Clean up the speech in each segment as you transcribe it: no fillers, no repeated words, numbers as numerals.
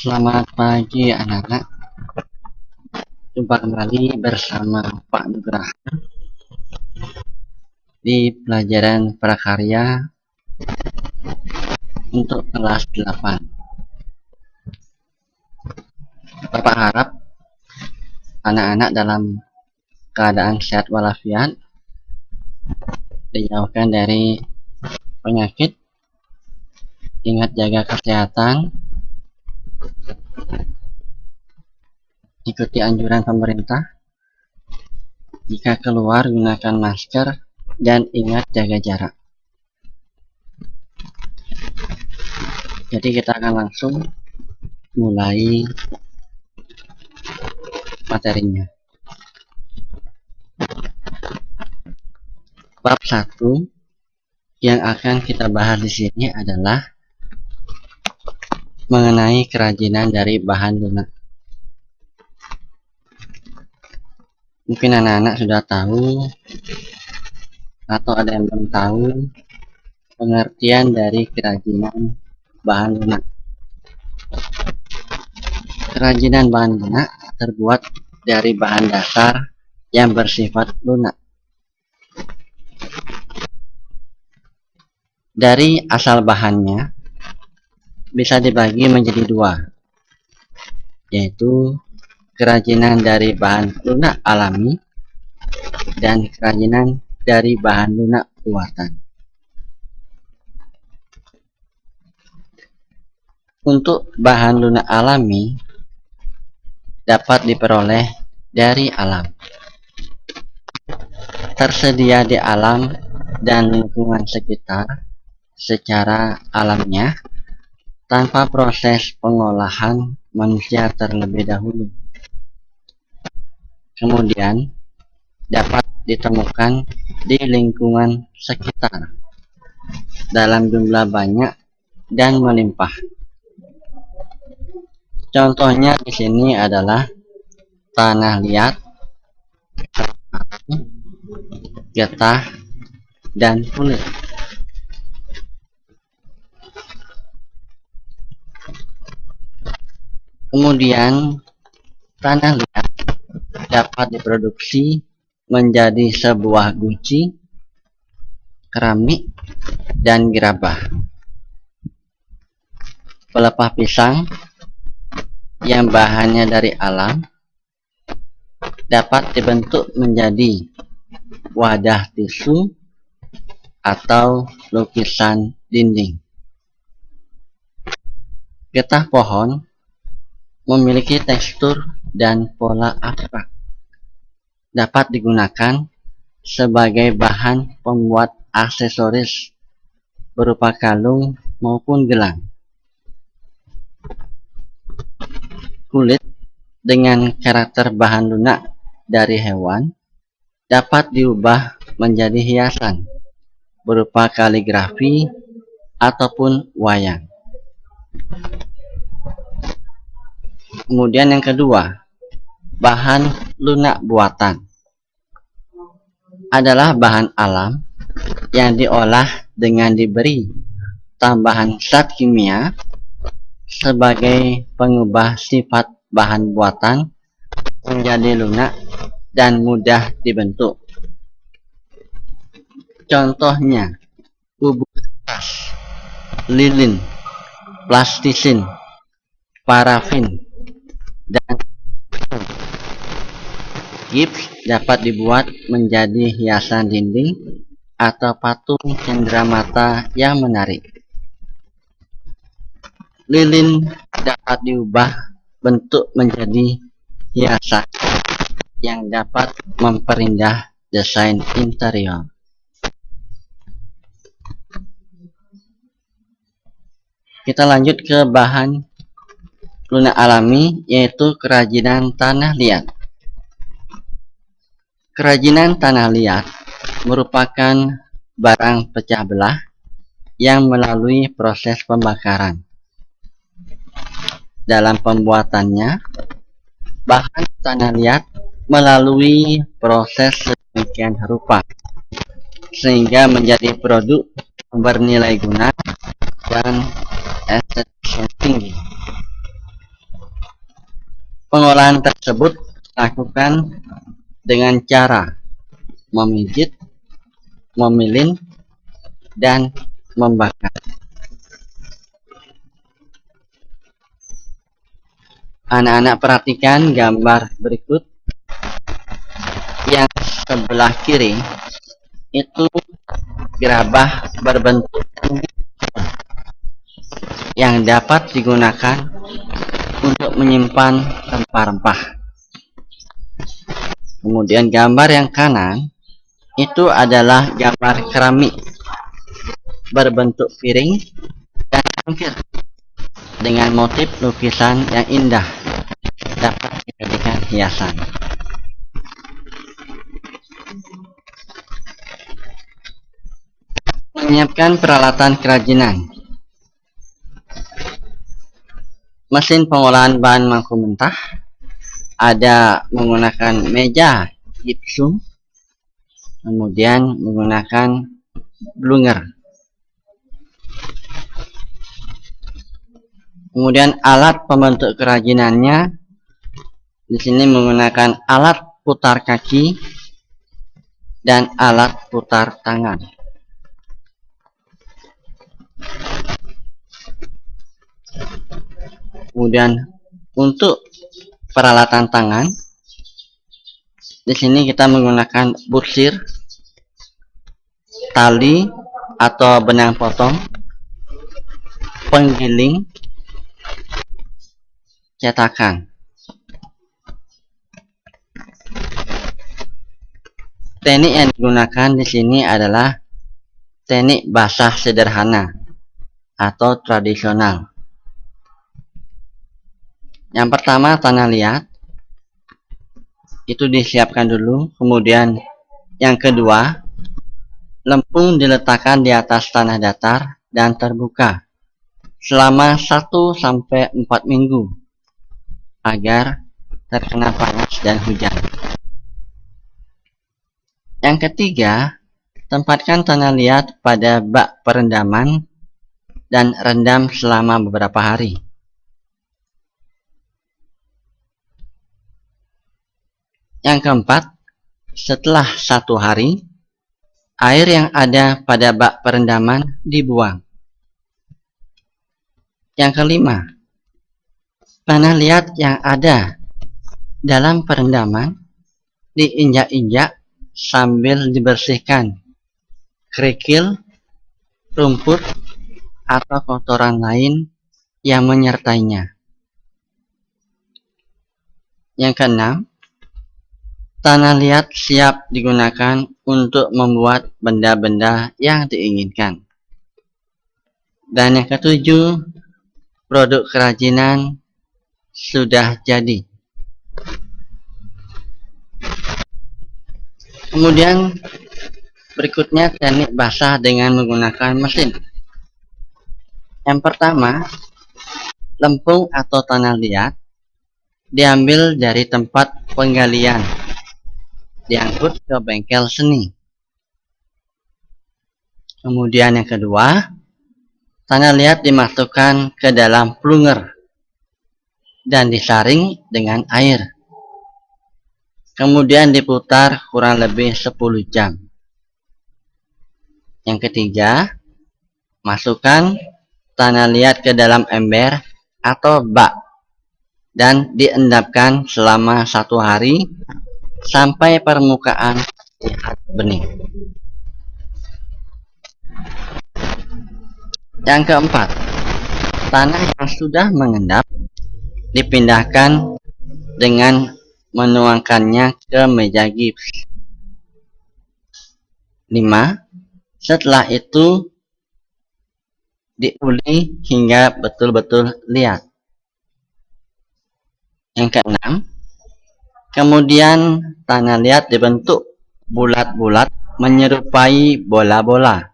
Selamat pagi anak-anak. Jumpa kembali bersama Pak Nugraha di pelajaran prakarya untuk kelas 8. Bapak harap anak-anak dalam keadaan sehat walafiat, dijauhkan dari penyakit, ingat jaga kesehatan, ikuti anjuran pemerintah, jika keluar gunakan masker, dan ingat jaga jarak. Jadi kita akan langsung mulai materinya. Bab 1 yang akan kita bahas di sini adalah mengenai kerajinan dari bahan lunak. Mungkin anak-anak sudah tahu atau ada yang belum tahu pengertian dari kerajinan bahan lunak. Kerajinan bahan lunak terbuat dari bahan dasar yang bersifat lunak. Dari asal bahannya bisa dibagi menjadi dua, yaitu kerajinan dari bahan lunak alami dan kerajinan dari bahan lunak buatan. Untuk bahan lunak alami dapat diperoleh dari alam, tersedia di alam dan lingkungan sekitar secara alamiah tanpa proses pengolahan manusia terlebih dahulu. Kemudian dapat ditemukan di lingkungan sekitar dalam jumlah banyak dan melimpah. Contohnya di sini adalah tanah liat, getah, dan kulit. Kemudian tanah liat dapat diproduksi menjadi sebuah guci, keramik, dan gerabah. Pelepah pisang yang bahannya dari alam dapat dibentuk menjadi wadah tisu atau lukisan dinding. Getah pohon memiliki tekstur dan pola abstrak, dapat digunakan sebagai bahan pembuat aksesoris berupa kalung maupun gelang. Kulit dengan karakter bahan lunak dari hewan dapat diubah menjadi hiasan berupa kaligrafi ataupun wayang. Kemudian yang kedua, bahan lunak buatan adalah bahan alam yang diolah dengan diberi tambahan zat kimia sebagai pengubah sifat bahan buatan menjadi lunak dan mudah dibentuk. Contohnya bubuk kertas, lilin, plastisin, parafin, dan gips dapat dibuat menjadi hiasan dinding atau patung cenderamata yang menarik. Lilin dapat diubah bentuk menjadi hiasan yang dapat memperindah desain interior. Kita lanjut ke bahan lunak alami, yaitu kerajinan tanah liat. Kerajinan tanah liat merupakan barang pecah belah yang melalui proses pembakaran. Dalam pembuatannya, bahan tanah liat melalui proses sedemikian rupa sehingga menjadi produk bernilai guna dan estetik yang tinggi. Pengolahan tersebut dilakukan dengan cara memijit, memilin, dan membakar. Anak-anak perhatikan gambar berikut. Yang sebelah kiri itu gerabah berbentuk yang dapat digunakan untuk menyimpan rempah-rempah. Kemudian gambar yang kanan itu adalah gambar keramik berbentuk piring dan cangkir dengan motif lukisan yang indah, dapat dijadikan hiasan. Menyiapkan peralatan kerajinan. Mesin pengolahan bahan baku mentah ada menggunakan meja gipsum, kemudian menggunakan blunger. Kemudian alat pembentuk kerajinannya di sini menggunakan alat putar kaki dan alat putar tangan. Kemudian untuk peralatan tangan, di sini kita menggunakan bursir, tali atau benang potong, penggiling, cetakan. Teknik yang digunakan di sini adalah teknik basah sederhana atau tradisional. Yang pertama, tanah liat itu disiapkan dulu. Kemudian yang kedua, lempung diletakkan di atas tanah datar dan terbuka selama 1-4 minggu agar terkena panas dan hujan. Yang ketiga, tempatkan tanah liat pada bak perendaman dan rendam selama beberapa hari. Yang keempat, setelah 1 hari, air yang ada pada bak perendaman dibuang. Yang kelima, tanah liat yang ada dalam perendaman diinjak-injak sambil dibersihkan kerikil, rumput, atau kotoran lain yang menyertainya. Yang keenam, tanah liat siap digunakan untuk membuat benda-benda yang diinginkan. Dan yang ketujuh, produk kerajinan sudah jadi. Kemudian berikutnya teknik basah dengan menggunakan mesin. Yang pertama, lempung atau tanah liat diambil dari tempat penggalian, diangkut ke bengkel seni. Kemudian yang kedua, tanah liat dimasukkan ke dalam plunger dan disaring dengan air. Kemudian diputar kurang lebih 10 jam. Yang ketiga, masukkan tanah liat ke dalam ember atau bak dan diendapkan selama 1 hari sampai permukaan terlihat bening. Yang keempat, tanah yang sudah mengendap dipindahkan dengan menuangkannya ke meja gips. 5. Setelah itu diuli hingga betul-betul liat. Yang keenam, kemudian tanah liat dibentuk bulat-bulat menyerupai bola-bola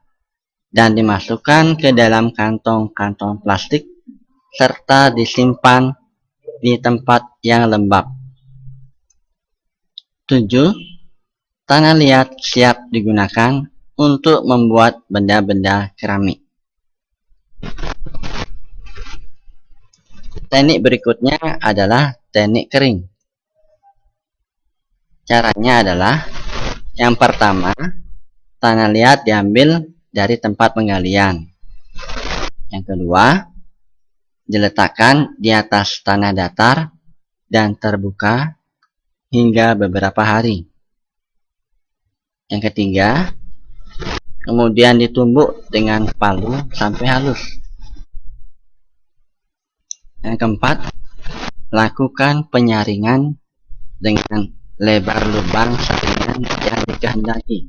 dan dimasukkan ke dalam kantong-kantong plastik serta disimpan di tempat yang lembab. 7. Tanah liat siap digunakan untuk membuat benda-benda keramik. Teknik berikutnya adalah teknik kering. Caranya adalah, yang pertama, tanah liat diambil dari tempat penggalian. Yang kedua, diletakkan di atas tanah datar dan terbuka hingga beberapa hari. Yang ketiga, kemudian ditumbuk dengan palu sampai halus. Yang keempat, lakukan penyaringan dengan lebar lubang saringan yang dikehendaki.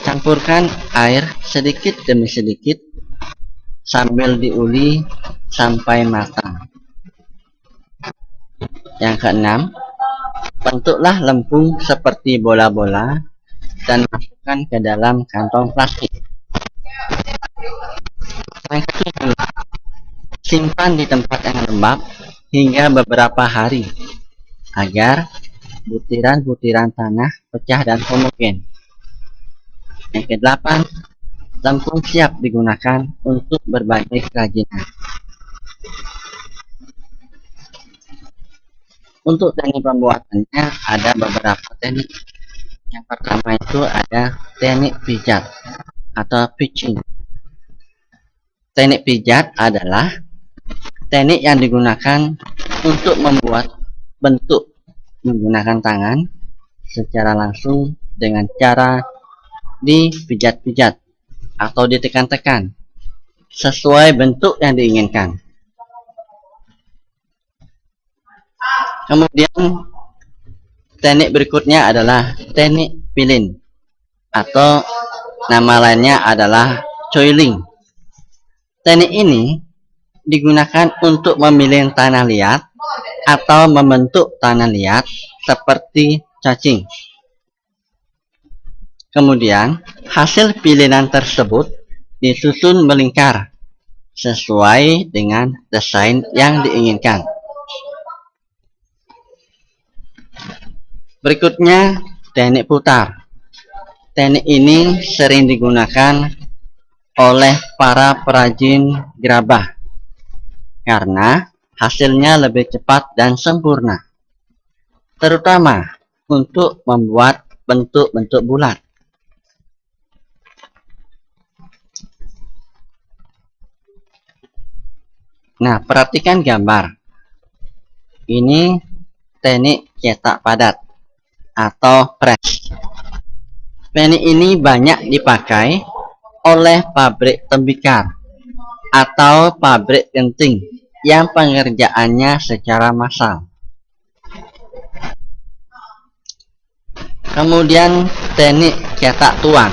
Campurkan air sedikit demi sedikit sambil diuli sampai matang. Yang keenam, bentuklah lempung seperti bola-bola dan masukkan ke dalam kantong plastik. Yang ketujuh, simpan di tempat yang lembab hingga beberapa hari agar butiran-butiran tanah pecah dan homogen. Yang kedelapan, lempung siap digunakan untuk berbagai kerajinan. Untuk teknik pembuatannya ada beberapa teknik. Yang pertama itu ada teknik pijat atau pitching. Teknik pijat adalah teknik yang digunakan untuk membuat bentuk menggunakan tangan secara langsung dengan cara dipijat-pijat atau ditekan-tekan sesuai bentuk yang diinginkan. Kemudian teknik berikutnya adalah teknik pilin atau nama lainnya adalah coiling. Teknik ini digunakan untuk memilih tanah liat atau membentuk tanah liat seperti cacing. Kemudian hasil pilihan tersebut disusun melingkar sesuai dengan desain yang diinginkan. Berikutnya teknik putar. Teknik ini sering digunakan oleh para perajin gerabah karena hasilnya lebih cepat dan sempurna, terutama untuk membuat bentuk-bentuk bulat. Nah, perhatikan gambar. Ini teknik cetak padat atau press. Teknik ini banyak dipakai oleh pabrik tembikar atau pabrik genting yang pengerjaannya secara massal. Kemudian teknik cetak tuang.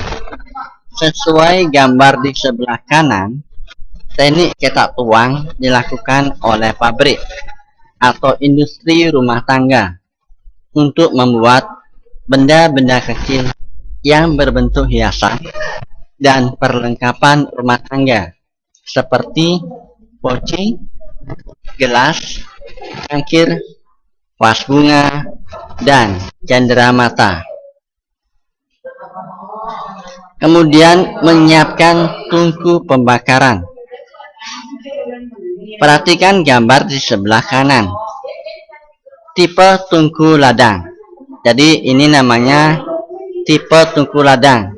Sesuai gambar di sebelah kanan, teknik cetak tuang dilakukan oleh pabrik atau industri rumah tangga untuk membuat benda-benda kecil yang berbentuk hiasan dan perlengkapan rumah tangga seperti poci, gelas, cangkir, vas bunga, dan cenderamata. Kemudian menyiapkan tungku pembakaran. Perhatikan gambar di sebelah kanan. Tipe tungku ladang. Jadi ini namanya tipe tungku ladang.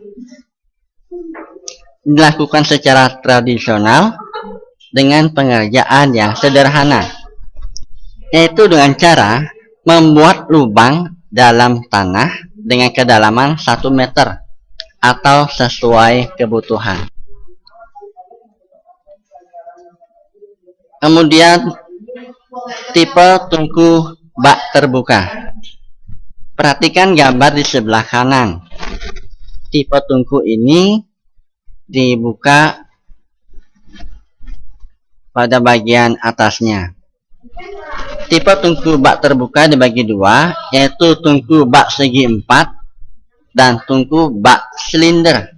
Dilakukan secara tradisional dengan pengerjaan yang sederhana, yaitu dengan cara membuat lubang dalam tanah dengan kedalaman 1 meter atau sesuai kebutuhan. Kemudian tipe tungku bak terbuka. Perhatikan gambar di sebelah kanan. Tipe tungku ini dibuka pada bagian atasnya. Tipe tungku bak terbuka dibagi dua, yaitu tungku bak segi 4 dan tungku bak silinder.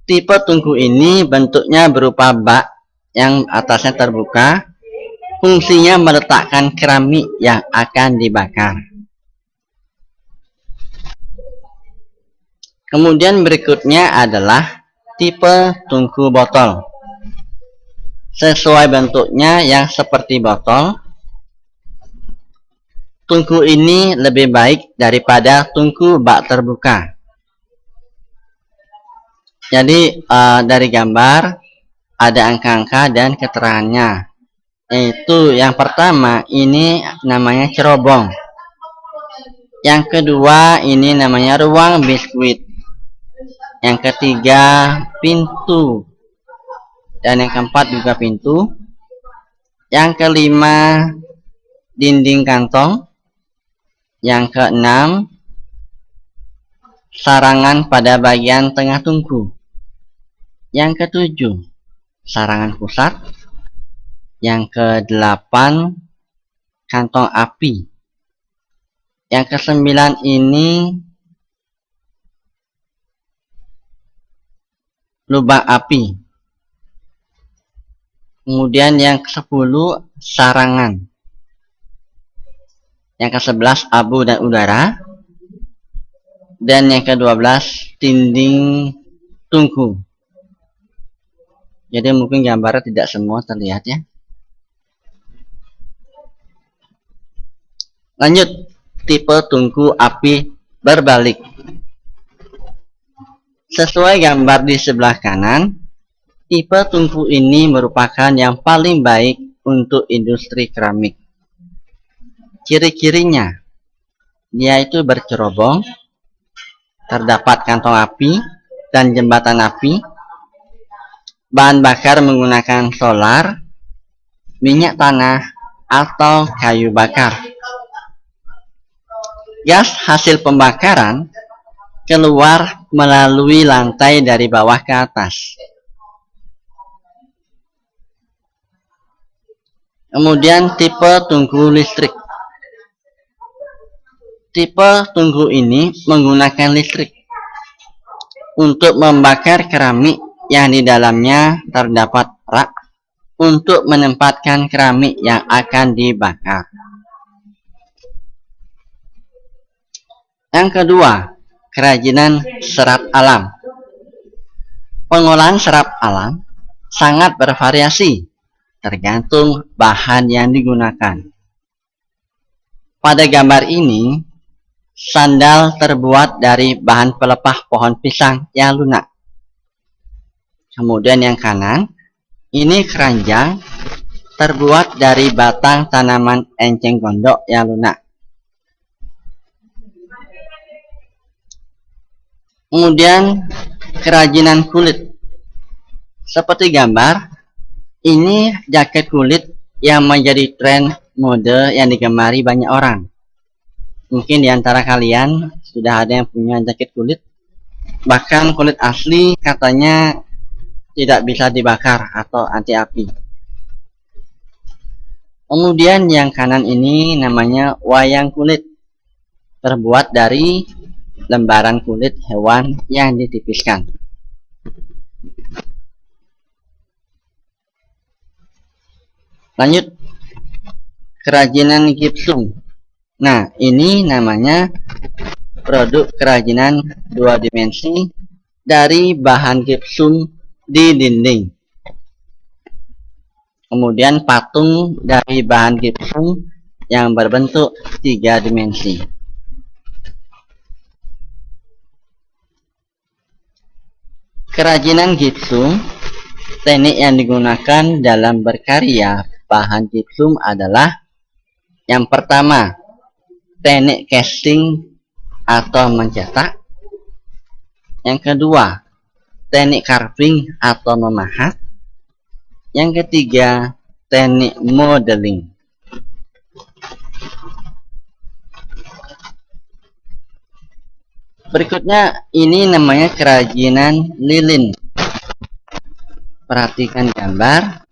Tipe tungku ini bentuknya berupa bak yang atasnya terbuka, fungsinya meletakkan keramik yang akan dibakar. Kemudian berikutnya adalah tipe tungku botol. sesuai bentuknya yang seperti botol. Tungku ini lebih baik daripada tungku bak terbuka. Jadi dari gambar ada angka-angka dan keterangannya. Yaitu yang pertama ini namanya cerobong. Yang kedua ini namanya ruang biskuit. Yang ketiga pintu. Dan yang keempat juga pintu. Yang kelima dinding kantong. Yang keenam sarangan pada bagian tengah tungku. Yang ketujuh sarangan pusat. Yang kedelapan kantong api. Yang kesembilan ini lubang api. Kemudian yang ke-10 sarangan. Yang ke-11 abu dan udara. Dan yang ke-12 dinding tungku. Jadi mungkin gambarnya tidak semua terlihat ya. Lanjut, tipe tungku api berbalik. Sesuai gambar di sebelah kanan, tipe tungku ini merupakan yang paling baik untuk industri keramik. Ciri-cirinya, dia itu bercerobong, terdapat kantong api dan jembatan api, bahan bakar menggunakan solar, minyak tanah, atau kayu bakar. Gas hasil pembakaran keluar melalui lantai dari bawah ke atas. Kemudian tipe tungku listrik. Tipe tungku ini menggunakan listrik untuk membakar keramik yang di dalamnya terdapat rak untuk menempatkan keramik yang akan dibakar. Yang kedua, kerajinan serat alam. Pengolahan serat alam sangat bervariasi tergantung bahan yang digunakan. Pada gambar ini, sandal terbuat dari bahan pelepah pohon pisang yang lunak. Kemudian yang kanan, ini keranjang terbuat dari batang tanaman enceng gondok yang lunak. Kemudian kerajinan kulit. Seperti gambar, ini jaket kulit yang menjadi tren mode yang digemari banyak orang. Mungkin di antara kalian sudah ada yang punya jaket kulit. Bahkan kulit asli katanya tidak bisa dibakar atau anti api. Kemudian yang kanan ini namanya wayang kulit. Terbuat dari lembaran kulit hewan yang ditipiskan. Lanjut, kerajinan gipsum. Nah, ini namanya produk kerajinan 2 dimensi dari bahan gipsum di dinding. Kemudian patung dari bahan gipsum yang berbentuk 3 dimensi. Kerajinan gipsum, teknik yang digunakan dalam berkarya bahan gipsum adalah yang pertama, teknik casting atau mencetak. Yang kedua, teknik carving atau memahat. Yang ketiga, teknik modeling. Berikutnya ini namanya kerajinan lilin. Perhatikan gambar.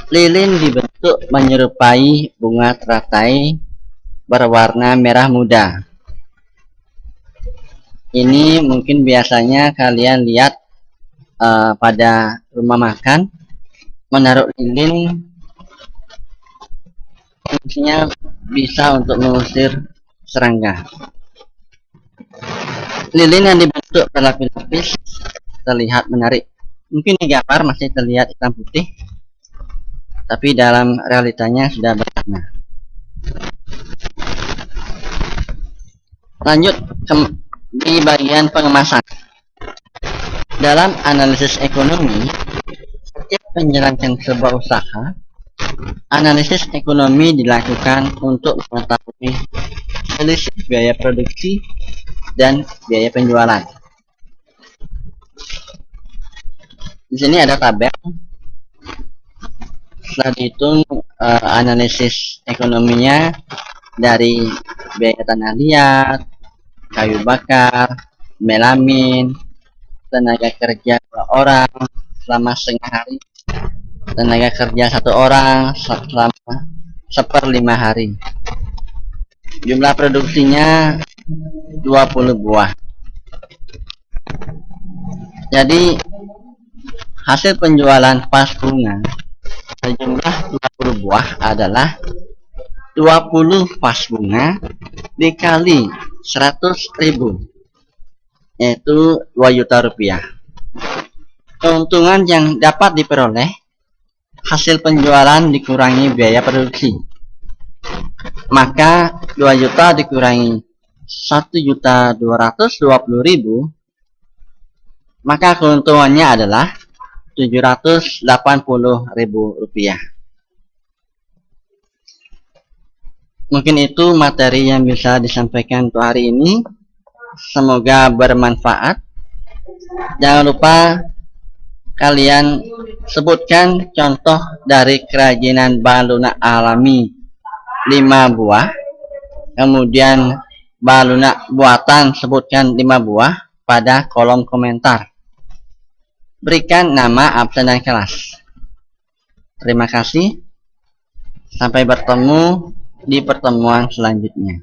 Lilin dibentuk menyerupai bunga teratai berwarna merah muda. Ini mungkin biasanya kalian lihat pada rumah makan, menaruh lilin fungsinya bisa untuk mengusir serangga. Lilin yang dibentuk berlapis-lapis terlihat menarik. Mungkin di gambar masih terlihat hitam putih. tapi dalam realitanya sudah berwarna. Lanjut di bagian pengemasan. Dalam analisis ekonomi, setiap menjalankan sebuah usaha, analisis ekonomi dilakukan untuk mengetahui selisih biaya produksi dan biaya penjualan. Di sini ada tabel. Setelah dihitung analisis ekonominya dari biaya tanah liat, kayu bakar, melamin, tenaga kerja 2 orang selama setengah hari, tenaga kerja 1 orang selama 1/5 hari. Jumlah produksinya 20 buah. Jadi hasil penjualan vas bunga sejumlah 20 buah adalah 20 vas bunga dikali 100.000, yaitu 2 juta rupiah. Keuntungan yang dapat diperoleh hasil penjualan dikurangi biaya produksi, maka 2 juta dikurangi 1.220.000, maka keuntungannya adalah 780.000 rupiah. Mungkin itu materi yang bisa disampaikan untuk hari ini. Semoga bermanfaat. Jangan lupa kalian sebutkan contoh dari kerajinan bahan lunak alami 5 buah. Kemudian bahan lunak buatan sebutkan 5 buah pada kolom komentar. Berikan nama absen dan kelas. Terima kasih. Sampai bertemu di pertemuan selanjutnya.